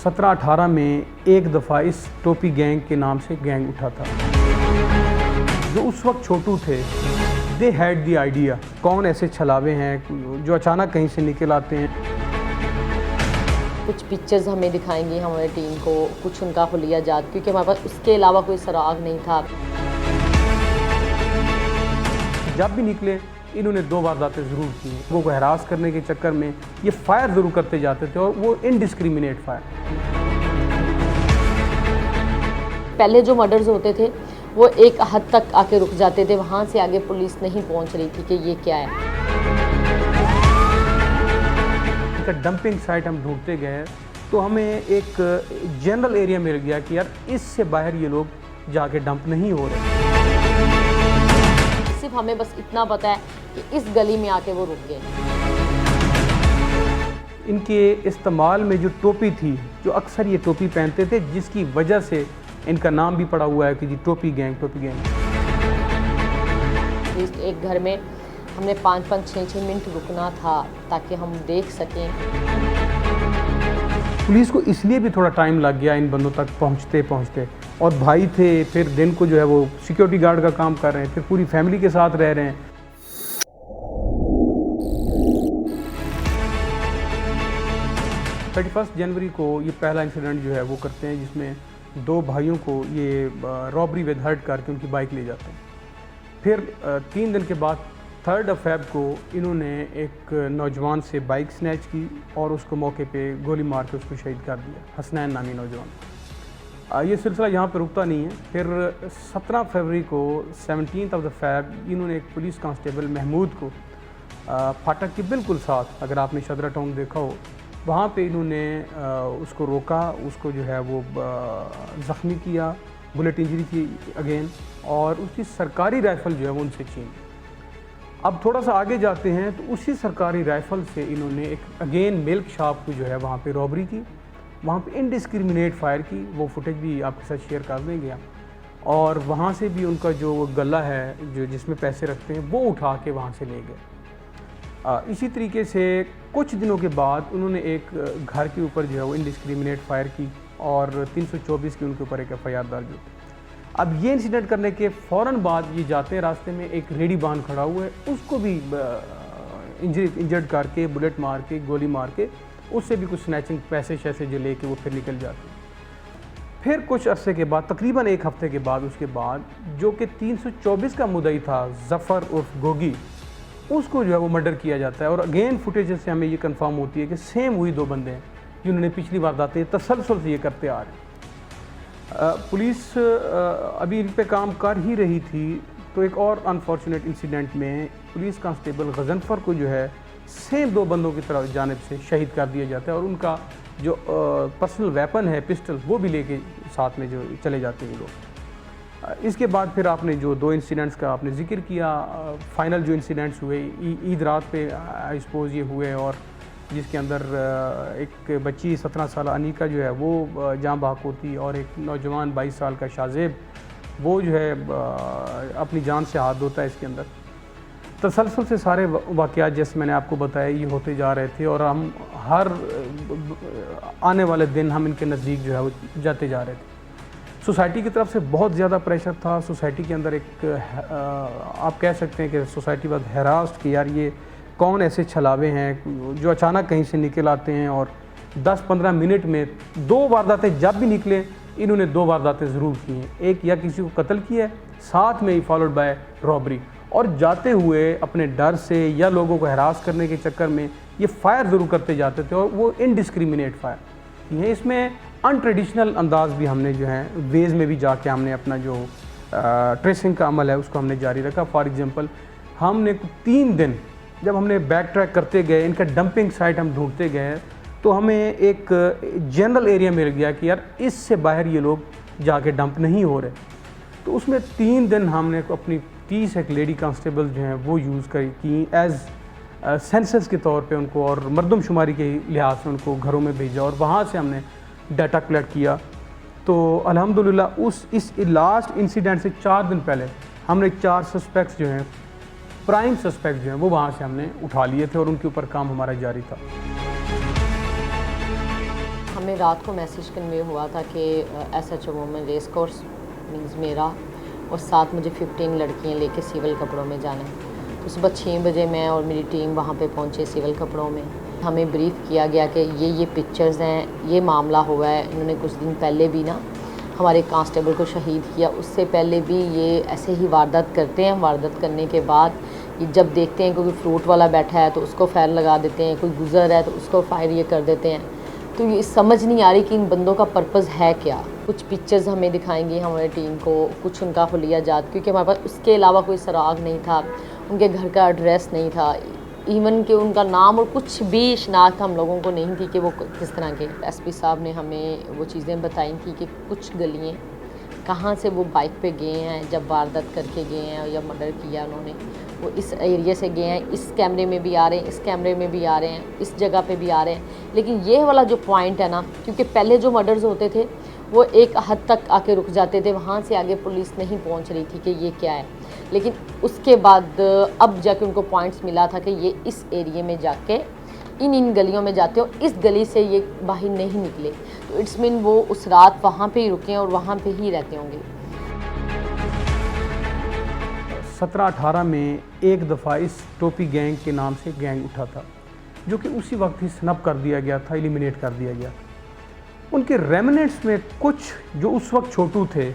17-18 में एक दफ़ा इस टोपी गैंग के नाम से गैंग उठा था। जो उस वक्त छोटू थे, दे हैड द आइडिया। कौन ऐसे छलावे हैं जो अचानक कहीं से निकल आते हैं। कुछ पिक्चर्स हमें दिखाएंगे हमारे टीम को, कुछ उनका हुलिया जात, क्योंकि हमारे पास उसके अलावा कोई सुराग नहीं था। जब भी निकले इन्होंने 2 वारदातें ज़रूर की हैं। लोगों को हरास करने के चक्कर में ये फायर ज़रूर करते जाते थे और वो इनडिस्क्रिमिनेट फायर। पहले जो मर्डर्स होते थे वो एक हद तक आके रुक जाते थे, वहाँ से आगे पुलिस नहीं पहुँच रही थी कि ये क्या है। इनका डंपिंग साइट हम ढूंढते गए तो हमें एक जनरल एरिया मिल गया कि यार इससे बाहर ये लोग जाके डंप नहीं हो रहे। सिर्फ हमें बस इतना पता है कि इस गली में आके वो रुक गए। इनके इस्तेमाल में जो टोपी थी, जो अक्सर ये टोपी पहनते थे, जिसकी वजह से इनका नाम भी पड़ा हुआ है कि जी टोपी गैंग, टोपी गैंग। एक घर में हमने 5-5, 6-6 मिनट रुकना था ताकि हम देख सकें। पुलिस को इसलिए भी थोड़ा टाइम लग गया इन बंदों तक पहुंचते, और भाई थे, फिर दिन को जो है वो सिक्योरिटी गार्ड का काम कर रहे हैं, फिर पूरी फैमिली के साथ रह रहे हैं। 31 जनवरी को ये पहला इंसिडेंट जो है वो करते हैं, जिसमें 2 भाइयों को ये रॉबरी विद हर्ट करके उनकी बाइक ले जाते हैं। फिर 3 दिन के बाद 3 फ़रवरी को इन्होंने एक नौजवान से बाइक स्नैच की और उसको मौके पे गोली मार के उसको शहीद कर दिया, हसनैन नामी नौजवान। ये सिलसिला यहाँ पे रुकता नहीं है। फिर 17 फरवरी को 17 फ़रवरी इन्होंने एक पुलिस कांस्टेबल महमूद को फाटक के बिल्कुल साथ, अगर आपने शदरा टाउन देखा हो, वहाँ पे इन्होंने उसको रोका, उसको जो है वो ज़ख्मी किया, बुलेट इंजरी थी अगेन, और उसकी सरकारी राइफ़ल जो है वो उनसे छीन। अब थोड़ा सा आगे जाते हैं तो उसी सरकारी राइफ़ल से इन्होंने एक अगेन मिल्क शॉप की जो है वहाँ पे रॉबरी की, वहाँ पे इनडिस्क्रिमिनेट फायर की। वो फुटेज भी आपके साथ शेयर कर देंगे हम। और वहाँ से भी उनका जो गला है जो जिसमें पैसे रखते हैं वो उठा के वहाँ से ले गए। इसी तरीके से कुछ दिनों के बाद उन्होंने एक घर के ऊपर जो है वो इनडिस्क्रिमिनेट फायर की और 324 की उनके ऊपर एक FIR दर्ज हुई। अब ये इंसिडेंट करने के फ़ौरन बाद ये जाते हैं, रास्ते में एक रेडी बांध खड़ा हुआ है, उसको भी इंजर्ड करके, बुलेट मार के, गोली मार के, उससे भी कुछ स्नैचिंग पैसे शैसे जो लेके वो फिर निकल जाते हैं। फिर कुछ अरसे के बाद, तकरीबन 1 हफ़्ते के बाद, उसके बाद जो कि 324 का मुद्दई था ज़फ़र उर्फ गोगी, उसको जो है वो मर्डर किया जाता है। और अगेन फुटेज से हमें ये कंफर्म होती है कि सेम वही 2 बंदे हैं जिन्होंने पिछली वारदातें तसलसल से ये करते आ रहे हैं। पुलिस अभी इन पे काम कर ही रही थी तो एक और अनफॉर्चुनेट इंसिडेंट में पुलिस कांस्टेबल गजनफर को जो है सेम 2 बंदों की तरफ जानिब से शहीद कर दिया जाता है, और उनका जो पर्सनल वेपन है, पिस्टल, वो भी लेके साथ में जो चले जाते हैं लोग। इसके बाद फिर आपने जो 2 इंसिडेंट्स का आपने जिक्र किया, फाइनल जो इंसिडेंट्स हुए ईद रात पे आई सपोज़ ये हुए, और जिसके अंदर एक बच्ची 17 साल अनीका जो है वो जाँ बहक होती, और एक नौजवान 22 साल का शाज़ेब वो जो है अपनी जान से हाथ धोता है। इसके अंदर तसलसल से सारे वाक़यात जैसे मैंने आपको बताया ये होते जा रहे थे, और हम हर आने वाले दिन हम इनके नज़दीक जो है वो जाते जा रहे थे। सोसाइटी की तरफ से बहुत ज़्यादा प्रेशर था। सोसाइटी के अंदर एक आप कह सकते हैं कि सोसाइटी बहुत हैरास्ट कि यार ये कौन ऐसे छलावे हैं जो अचानक कहीं से निकल आते हैं, और 10-15 मिनट में 2 वारदातें जब भी निकले इन्होंने 2 वारदातें ज़रूर की हैं। एक या किसी को कत्ल किया है, साथ में ही फॉलोड बाय रॉबरी, और जाते हुए अपने डर से या लोगों को हरास करने के चक्कर में ये फायर ज़रूर करते जाते थे, और वो इनडिस्क्रिमिनेट फायर ये। इसमें अनट्रेडिशनल अंदाज भी हमने जो है वेज़ में भी जाके हमने अपना जो ट्रेसिंग का अमल है उसको हमने जारी रखा। फॉर एग्ज़ाम्पल, हमने 3 दिन जब हमने बैक ट्रैक करते गए, इनका डंपिंग साइट हम ढूंढते गए, तो हमें एक जनरल एरिया मिल गया कि यार इससे बाहर ये लोग जाके डंप नहीं हो रहे। तो उसमें 3 दिन हमने अपनी 30 एक लेडी कांस्टेबल जो हैं वो यूज़ की एज़ सेंसस के तौर पे उनको, और मरदमशुमारी के लिहाज से उनको घरों में भेजा, और वहाँ से हमने डाटा कलेक्ट किया। तो अल्हम्दुलिल्लाह इस लास्ट इंसिडेंट से 4 दिन पहले हमने 4 सस्पेक्ट्स जो हैं, प्राइम सस्पेक्ट जो हैं, वो वहाँ से हमने उठा लिए थे, और उनके ऊपर काम हमारा जारी था। हमें रात को मैसेज कन्वे हुआ था कि SHO women race course means मेरा और साथ मुझे 15 लड़कियां लेके सिविल कपड़ों में जाना है। तो सुबह 6 बजे मैं और मेरी टीम वहाँ पे पहुँचे सिविल कपड़ों में। हमें ब्रीफ़ किया गया कि ये पिक्चर्स हैं, ये मामला हुआ है। इन्होंने कुछ दिन पहले भी ना हमारे कांस्टेबल को शहीद किया, उससे पहले भी ये ऐसे ही वारदात करते हैं। वारदात करने के बाद ये जब देखते हैं कोई फ्रूट वाला बैठा है तो उसको फायर लगा देते हैं, कोई गुजर है तो उसको फायर ये कर देते हैं। तो ये समझ नहीं आ रही कि इन बंदों का पर्पस है क्या। कुछ पिक्चर्स हमें दिखाएंगी हमारी टीम को, कुछ उनका हुलिया जात, क्योंकि हमारे पास उसके अलावा कोई सुराग नहीं था, उनके घर का एड्रेस नहीं था, इवन कि उनका नाम और कुछ भी शनाख्त हम लोगों को नहीं थी कि वो किस तरह के। SP साहब ने हमें वो चीज़ें बताई थी कि कुछ गलियाँ कहाँ से वो बाइक पे गए हैं, जब वारदात करके गए हैं या मर्डर किया उन्होंने, वो इस एरिया से गए हैं, इस कैमरे में भी आ रहे हैं, इस कैमरे में भी आ रहे हैं, इस जगह पे भी आ रहे हैं। लेकिन ये वाला जो पॉइंट है ना, क्योंकि पहले जो मर्डर्स होते थे वो एक हद तक आके रुक जाते थे, वहाँ से आगे पुलिस नहीं पहुँच रही थी कि ये क्या है। लेकिन उसके बाद अब जाके उनको पॉइंट्स मिला था कि ये इस एरिया में जाके इन गलियों में जाते हो, इस गली से ये बाहर नहीं निकले, तो इट्स मीन वो उस रात वहाँ पे ही रुके और वहाँ पे ही रहते होंगे। 17-18 में एक दफ़ा इस टोपी गैंग के नाम से गैंग उठा था, जो कि उसी वक्त ही स्नप कर दिया गया था, एलिमिनेट कर दिया गया। उनके रेमिनेंट्स में कुछ जो उस वक्त छोटू थे,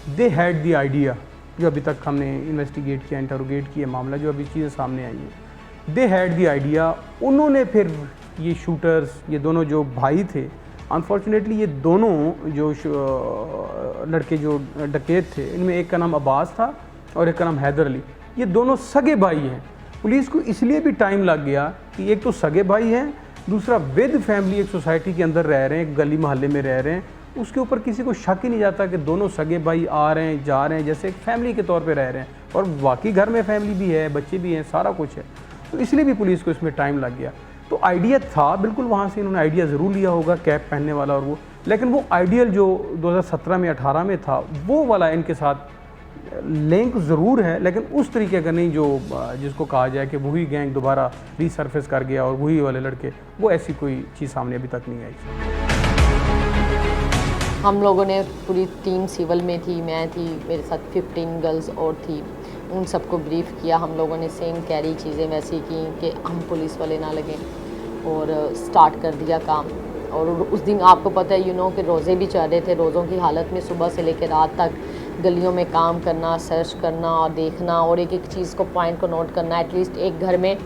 दे हैड द आइडिया, जो अभी तक हमने इन्वेस्टिगेट किया, इंटरोगेट किया मामला, जो अभी चीज़ें सामने आई हैं, दे हैड द आइडिया। उन्होंने फिर ये शूटर्स, ये दोनों जो भाई थे, अनफॉर्चुनेटली ये दोनों जो लड़के जो डकैत थे, इनमें एक का नाम अब्बास था और एक का नाम हैदर अली, ये दोनों सगे भाई हैं। पुलिस को इसलिए भी टाइम लग गया कि एक तो सगे भाई हैं, दूसरा विद फैमिली एक सोसाइटी के अंदर रह रहे हैं, गली मोहल्ले में रह रहे हैं, उसके ऊपर किसी को शक ही नहीं जाता कि दोनों सगे भाई आ रहे हैं जा रहे हैं, जैसे एक फैमिली के तौर पे रह रहे हैं, और वाकई घर में फैमिली भी है, बच्चे भी हैं, सारा कुछ है। तो इसलिए भी पुलिस को इसमें टाइम लग गया। तो आइडिया था बिल्कुल, वहाँ से इन्होंने आइडिया ज़रूर लिया होगा, कैप पहनने वाला और वो, लेकिन वो आइडियल जो 2017 में 18 में था, वो वाला इनके साथ लिंक ज़रूर है, लेकिन उस तरीके का नहीं जो जिसको कहा जाए कि वही गैंग दोबारा रीसर्फेस कर गया और वही वाले लड़के, वो ऐसी कोई चीज़ सामने अभी तक नहीं आई। हम लोगों ने पूरी टीम सिविल में थी, मैं थी, मेरे साथ 15 गर्ल्स और थी, उन सबको ब्रीफ़ किया। हम लोगों ने सेम कैरी चीज़ें वैसी की कि हम पुलिस वाले ना लगें, और स्टार्ट कर दिया काम। और उस दिन आपको पता है कि रोज़े भी चल रहे थे। रोज़ों की हालत में सुबह से लेकर रात तक गलियों में काम करना, सर्च करना और देखना, और एक एक चीज़ को पॉइंट को नोट करना। एटलीस्ट एक घर में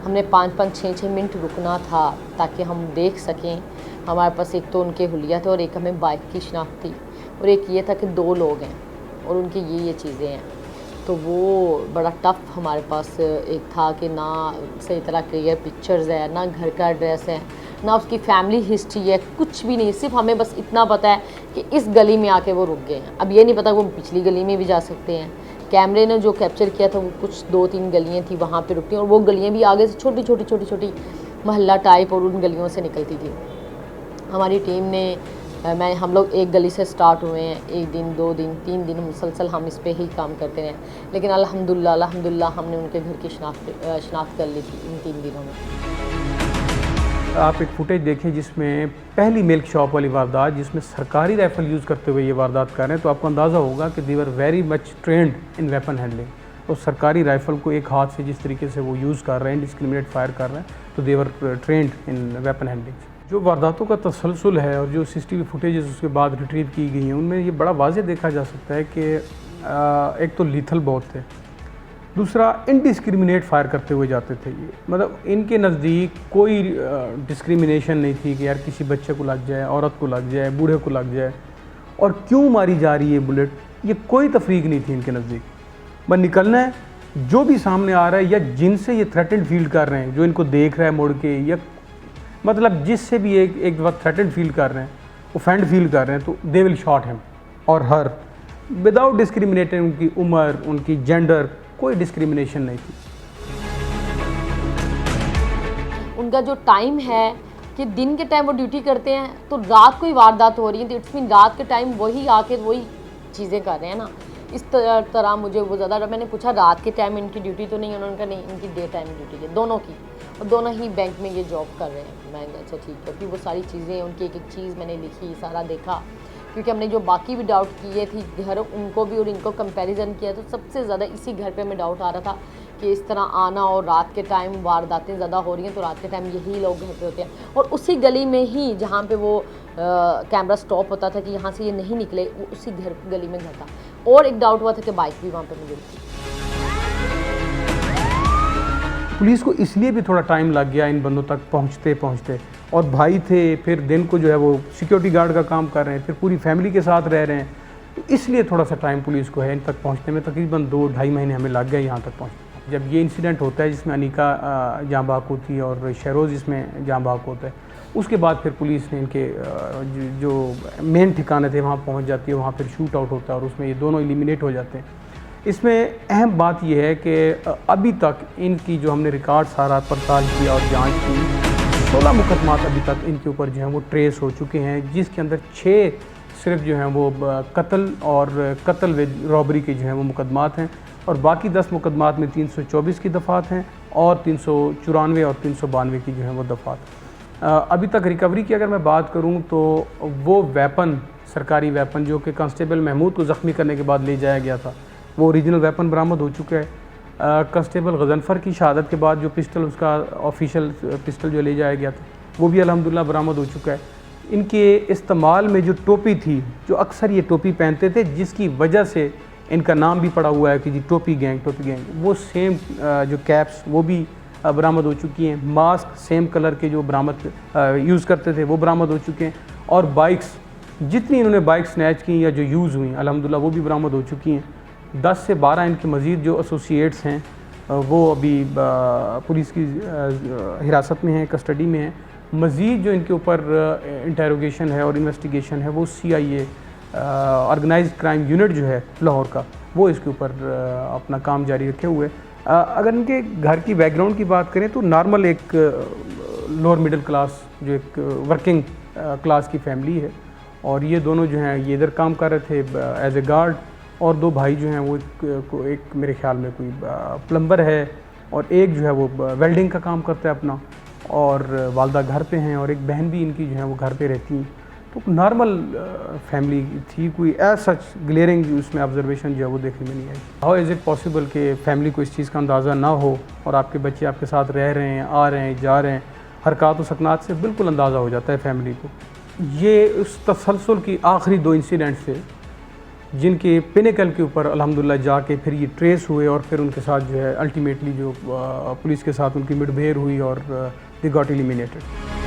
हमने 5-5, 6-6 मिनट रुकना था ताकि हम देख सकें। हमारे पास एक तो उनके हुलिया थे और एक हमें बाइक की शनाख्त थी, और एक ये था कि 2 लोग हैं और उनकी ये चीज़ें हैं। तो वो बड़ा टफ हमारे पास एक था कि ना सही तरह क्लियर पिक्चर्स है, ना घर का एड्रेस है, ना उसकी फैमिली हिस्ट्री है, कुछ भी नहीं। सिर्फ हमें बस इतना पता है कि इस गली में आके वो रुक गए हैं। अब ये नहीं पता वो पिछली गली में भी जा सकते हैं। कैमरे ने जो कैप्चर किया था वो कुछ 2-3 गलियाँ थी, वहाँ पे रुकती, और वो गलियाँ भी आगे से छोटी मोहल्ला टाइप और उन गलियों से निकलती थी। हमारी टीम ने हम लोग एक गली से स्टार्ट हुए हैं, 1 दिन 2 दिन 3 दिन मुसलसल हम इस पे ही काम करते रहे, लेकिन अल्हम्दुलिल्लाह हमने उनके घर की शनाख्त कर ली थी इन 3 दिनों में। आप एक फुटेज देखें जिसमें पहली मिल्क शॉप वाली वारदात, जिसमें सरकारी राइफल यूज़ करते हुए ये वारदात कर रहे हैं, तो आपको अंदाज़ा होगा कि they were very much trained in weapon handling. तो सरकारी राइफल को एक हाथ से जिस तरीके से वो यूज़ कर रहे हैं, डिस्क्रिमिनेट फायर कर रहे हैं, तो दे वर ट्रेंड इन वेपन हैंडलिंग। जो वारदातों का तसलसल है और जो CCTV फुटेजेस उसके बाद रिट्रीव की गई हैं, उनमें ये बड़ा वाज़ेह देखा जा सकता है कि एक तो लीथल बहुत थे, दूसरा इनडिस्क्रिमिनेट फायर करते हुए जाते थे। ये मतलब इनके नज़दीक कोई डिस्क्रिमिनेशन नहीं थी कि यार किसी बच्चे को लग जाए, औरत को लग जाए, बूढ़े को लग जाए, और क्यों मारी जा रही है बुलेट, ये कोई तफरीक नहीं थी इनके नज़दीक। बस निकलना है, जो भी सामने आ रहा है या जिनसे ये थ्रेटेंड फील कर रहे हैं, जो इनको देख रहा है मुड़ के, या मतलब जिससे भी एक वक्त थ्रेटेंड फील कर रहे हैं, ऑफेंड फील कर रहे हैं, तो दे विल शॉट हिम और हर विदाउट डिस्क्रिमिनेटिंग। उनकी उम्र, उनकी जेंडर, कोई डिस्क्रिमिनेशन नहीं थी। उनका जो टाइम है कि दिन के टाइम वो ड्यूटी करते हैं, तो रात को ही वारदात हो रही है, तो इट्स मीन रात के टाइम वही आके वही चीज़ें कर रहे हैं ना। इस तरह मुझे वो ज़्यादा, मैंने पूछा रात के टाइम इनकी ड्यूटी तो नहीं, उन्होंने कहा नहीं, इनकी डे टाइम ड्यूटी है दोनों की। और दोनों ही बैंक में ये जॉब कर रहे हैं। मैंने अच्छा ठीक है, फिर वो सारी चीज़ें उनकी एक एक चीज़ मैंने लिखी, सारा देखा, क्योंकि हमने जो बाकी भी डाउट किए थी घर उनको भी और इनको कंपैरिजन किया, तो सबसे ज़्यादा इसी घर पे हमें डाउट आ रहा था कि इस तरह आना और रात के टाइम वारदातें ज़्यादा हो रही हैं, तो रात के टाइम यही लोग घर पे होते हैं। और उसी गली में ही जहाँ पे वो कैमरा स्टॉप होता था कि यहाँ से ये नहीं निकले, वो उसी गली में घर था। और एक डाउट हुआ था कि बाइक भी वहाँ पर मिली थी। पुलिस को इसलिए भी थोड़ा टाइम लग गया इन बंदों तक पहुंचते, और भाई थे, फिर दिन को जो है वो सिक्योरिटी गार्ड का काम कर रहे हैं, फिर पूरी फैमिली के साथ रह रहे हैं, तो इसलिए थोड़ा सा टाइम पुलिस को है इन तक पहुंचने में। तकरीबन 2-2.5 महीने हमें लग गए यहाँ तक पहुँचने। जब ये इंसिडेंट होता है जिसमें अनीका जाँ बहक होती है और शहरोज़ इसमें जाँ बहक होता है, उसके बाद फिर पुलिस ने इनके जो मेन ठिकाने थे वहाँ पहुँच जाती है, वहाँ फिर शूट आउट होता है और उसमें ये दोनों एलिमिनेट हो जाते हैं। इसमें अहम बात यह है कि अभी तक इनकी जो हमने रिकॉर्ड सारा पड़ताल किया और जांच की, 16 मुकदमात अभी तक इनके ऊपर जो हैं वो ट्रेस हो चुके हैं, जिसके अंदर 6 सिर्फ जो हैं वो कत्ल और कत्ल विद रॉबरी के जो हैं वो मुकदमात हैं, और बाकी 10 मुकदमात में 324 की दफ़ात हैं और 394 और 392 की जो हैं वो दफ़ात। अभी तक रिकवरी की अगर मैं बात करूँ तो वो वेपन, सरकारी वेपन जो कि कांस्टेबल महमूद को ज़ख्मी करने के बाद ले जाया गया था, वो ओरिजिनल वेपन बरामद हो चुका है। कांस्टेबल गजनफर की शहादत के बाद जो पिस्टल, उसका ऑफिशियल पिस्टल जो ले जाया गया था, वो भी अल्हम्दुलिल्लाह बरामद हो चुका है। इनके इस्तेमाल में जो टोपी थी, जो अक्सर ये टोपी पहनते थे, जिसकी वजह से इनका नाम भी पड़ा हुआ है कि जी टोपी गैंग, वो सेम जो कैप्स वो भी बरामद हो चुकी हैं। मास्क सेम कलर के जो बरामद यूज़ करते थे वो बरामद हो चुके हैं, और बाइक्स, जितनी इन्होंने बाइक स्नैच की या जो यूज़ हुई अल्हम्दुलिल्लाह वो भी बरामद हो चुकी हैं। 10 से 12 इनके मज़ीद जो एसोसिएट्स हैं वो अभी पुलिस की हिरासत में हैं, कस्टडी में हैं। मज़ीद जो इनके ऊपर इंटेरोगेशन है और इन्वेस्टिगेशन है वो CIA ऑर्गेनाइज्ड क्राइम यूनिट जो है लाहौर का, वो इसके ऊपर अपना काम जारी रखे हुए। अगर इनके घर की बैकग्राउंड की बात करें तो नॉर्मल एक लोअर मिडिल क्लास, जो एक वर्किंग क्लास की फैमिली है, और ये दोनों जो हैं ये इधर काम कर रहे थे एज ए गार्ड, और 2 भाई जो हैं वो एक मेरे ख्याल में कोई प्लम्बर है, और एक जो है वो वेल्डिंग का काम करता है अपना, और वालदा घर पे हैं, और एक बहन भी इनकी जो है वो घर पे रहती हैं। तो नॉर्मल फैमिली थी, कोई एज सच ग्लेयरिंग उसमें ऑब्जर्वेशन जो है वो देखने में नहीं आई। हाउ इज़ इट पॉसिबल कि फैमिली को इस चीज़ का अंदाज़ा ना हो और आपके बच्चे आपके साथ रह रहे हैं, आ रहे हैं, जा रहे हैं, हरकत व सकनात से बिल्कुल अंदाज़ा हो जाता है फैमिली को। ये उस तसलसल की आखिरी 2 इंसिडेंट से, जिनके पिनेकल के ऊपर अल्हम्दुलिल्लाह जाके फिर ये ट्रेस हुए, और फिर उनके साथ जो है अल्टीमेटली जो पुलिस के साथ उनकी मुठभेड़ हुई और दे गॉट एलिमिनेटेड।